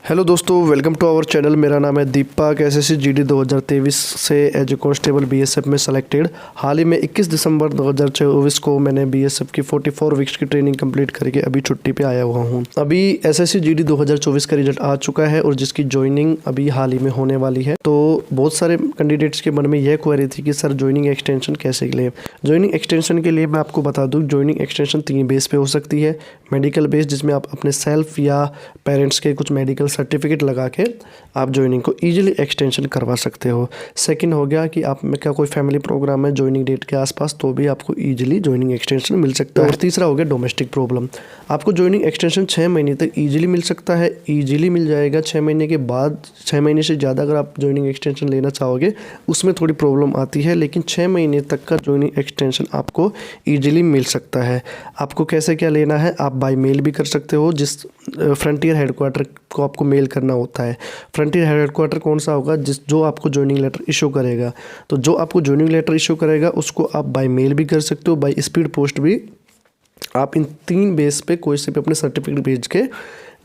Hello दोस्तों, welcome to our channel. मेरा नाम है दीपक। एसएससी जीडी 2023 से एज ए कांस्टेबल बीएसएफ में सेलेक्टेड। हाल ही में 21 दिसंबर 2024 को मैंने बीएसएफ की 44 वीक्स की ट्रेनिंग कंप्लीट करके अभी छुट्टी पे आया हुआ हूँ। अभी एसएससी जीडी 2024 का रिजल्ट आ चुका है और जिसकी ज्वाइनिंग अभी हाल ही में होने वाली है। तो बहुत सारे कैंडिडेट्स के मन में यह क्वेरी थी कि सर ज्वाइनिंग एक्सटेंशन कैसे ले। ज्वाइनिंग एक्सटेंशन के लिए मैं आपको बता दूँ, ज्वाइनिंग एक्सटेंशन 3 बेस पे हो सकती है। मेडिकल बेस, जिसमें आप अपने सेल्फ या पेरेंट्स के कुछ मेडिकल सर्टिफिकेट लगा के आप ज्वाइनिंग को ईजिली एक्सटेंशन करवा सकते हो। सेकंड हो गया कि आप में क्या कोई फैमिली प्रोग्राम है ज्वाइनिंग डेट के आसपास, तो भी आपको ईजिली ज्वाइनिंग एक्सटेंशन मिल सकता है। और तीसरा हो गया डोमेस्टिक प्रॉब्लम। आपको ज्वाइनिंग एक्सटेंशन 6 महीने तक ईजिली मिल सकता है, ईजिली मिल जाएगा। 6 महीने के बाद 6 महीने से ज़्यादा अगर आप ज्वाइनिंग एक्सटेंशन लेना चाहोगे उसमें थोड़ी प्रॉब्लम आती है, लेकिन 6 महीने तक का ज्वाइनिंग एक्सटेंशन आपको ईजिली मिल सकता है। आपको कैसे क्या लेना है, आप बाय मेल भी कर सकते हो। जिस फ्रंटियर हेडक्वार्टर को आपको मेल करना होता है। फ्रंटियर हेडक्वार्टर कौन सा होगा, जो आपको ज्वाइनिंग लेटर इशू करेगा। तो जो आपको ज्वाइनिंग लेटर इशू करेगा उसको आप बाय मेल भी कर सकते हो, बाय स्पीड पोस्ट भी। आप इन 3 बेस पे कोई से भी अपने सर्टिफिकेट भेज के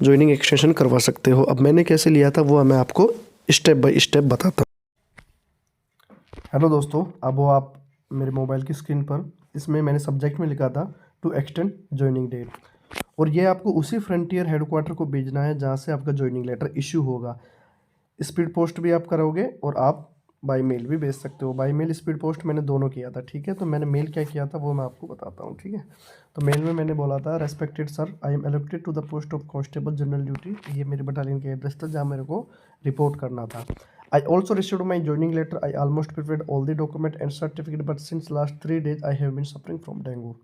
ज्वाइनिंग एक्सटेंशन करवा सकते हो। अब मैंने कैसे लिया था वो मैं आपको स्टेप बाय स्टेप बताता हूँ। हेलो दोस्तों, अब वो आप मेरे मोबाइल की स्क्रीन पर, इसमें मैंने सब्जेक्ट में लिखा था टू एक्सटेंड ज्वाइनिंग डेट, और ये आपको उसी फ्रंटियर हेडक्वार्टर को भेजना है जहाँ से आपका ज्वाइनिंग लेटर इशू होगा। स्पीड पोस्ट भी आप करोगे और आप बाय मेल भी भेज सकते हो। बाय मेल, स्पीड पोस्ट मैंने दोनों किया था, ठीक है। तो मैंने मेल क्या किया था वो मैं आपको बताता हूँ, ठीक है। तो मेल में मैंने बोला था, respected sir, I am allocated to the post of constable general duty. ये मेरे बटालियन के एड्रेस था जहाँ मेरे को रिपोर्ट करना था। I also received my joining letter. I almost prepared all the document and certificate, but since last 3 days I have been suffering from dengue.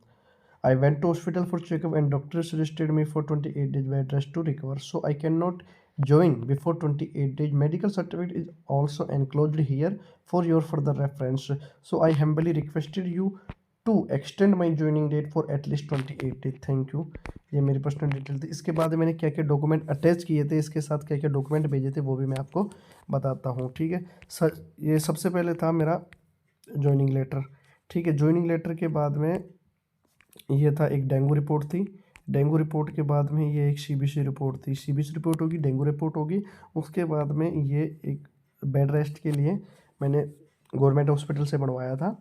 I went to hospital for checkup and doctor suggested me for 28 days bed rest to recover. So I cannot join before 28 days. Medical certificate is also enclosed here for your further reference. So I humbly requested you to extend my joining date for at least 28 days. Thank you. ये मेरी personal detail थी। इसके बाद मैंने क्या क्या document attach किए थे, इसके साथ क्या क्या डॉक्यूमेंट भेजे थे वो भी मैं आपको बताता हूँ, ठीक है सर। ये सबसे पहले था मेरा ज्वाइनिंग लेटर, ठीक है। ज्वाइनिंग लेटर के बाद में ये था, एक डेंगू रिपोर्ट थी। डेंगू रिपोर्ट के बाद में ये एक सीबीसी रिपोर्ट थी। सीबीसी रिपोर्ट होगी, डेंगू रिपोर्ट होगी। उसके बाद में ये एक बेड रेस्ट के लिए मैंने गवर्नमेंट हॉस्पिटल से बनवाया था।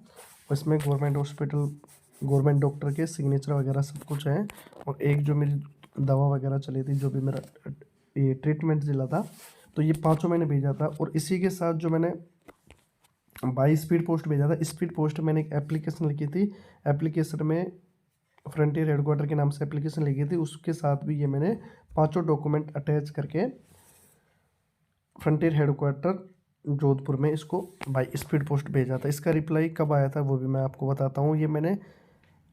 उसमें गवर्नमेंट हॉस्पिटल, गवर्नमेंट डॉक्टर के सिग्नेचर वगैरह सब कुछ है। और एक जो मेरी दवा वगैरह चली थी, जो भी मेरा ये ट्रीटमेंट चला था, तो ये 5 मैंने भेजा था। और इसी के साथ जो मैंने बाई स्पीड पोस्ट भेजा था, स्पीड पोस्ट मैंने एक एप्लीकेशन लिखी थी। एप्लीकेशन में फ्रंटियर हेडक्वार्टर के नाम से एप्लीकेशन लिखी थी, उसके साथ भी ये मैंने 5 डॉक्यूमेंट अटैच करके फ्रंटियर हेडक्वार्टर जोधपुर में इसको बाय स्पीड पोस्ट भेजा था। इसका रिप्लाई कब आया था वो भी मैं आपको बताता हूँ। ये मैंने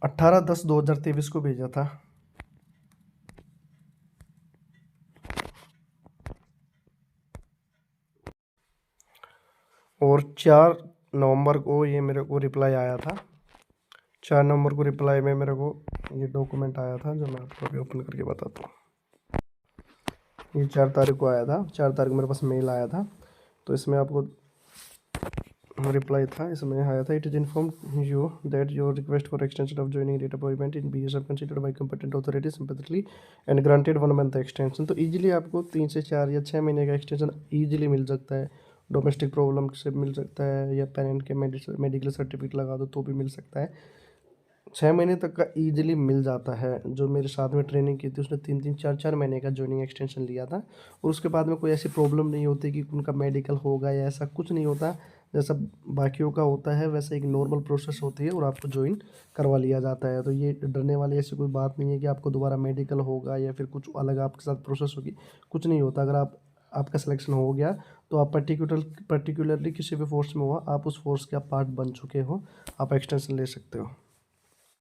18/10/2023 को भेजा था। और 4 नवंबर को ये मेरे को रिप्लाई आया था। 4 नवंबर को रिप्लाई में मेरे को ये डॉक्यूमेंट आया था, जो मैं आपको अभी ओपन करके बताता हूँ। ये 4 तारीख को आया था। 4 तारीख को मेरे पास मेल आया था। तो इसमें आपको रिप्लाई था, इसमें आया था, it is inform you that your request for extension of joining date appointment in BSF considered by competent authority sympathetically and granted 1 month extension. तो इजीली आपको 3 से 4 या 6 महीने का एक्सटेंशन ईजिली मिल सकता है। डोमेस्टिक प्रॉब्लम से मिल सकता है, या पेरेंट के मेडिकल सर्टिफिकेट लगा दो तो भी मिल सकता है। 6 महीने तक का ईजिली मिल जाता है। जो मेरे साथ में ट्रेनिंग की थी उसने 3-3 4-4 महीने का ज्वाइनिंग एक्सटेंशन लिया था। और उसके बाद में कोई ऐसी प्रॉब्लम नहीं होती कि उनका मेडिकल होगा या ऐसा कुछ नहीं होता। जैसा बाकियों का होता है वैसे एक नॉर्मल प्रोसेस होती है और आपको ज्वाइन करवा लिया जाता है। तो ये डरने वाली ऐसी कोई बात नहीं है कि आपको दोबारा मेडिकल होगा या फिर कुछ अलग आपके साथ प्रोसेस होगी, कुछ नहीं होता। अगर आपका सिलेक्शन हो गया तो आप पर्टिकुलरली किसी भी फोर्स में हुआ, आप उस फोर्स के आप पार्ट बन चुके हो, आप एक्सटेंशन ले सकते हो।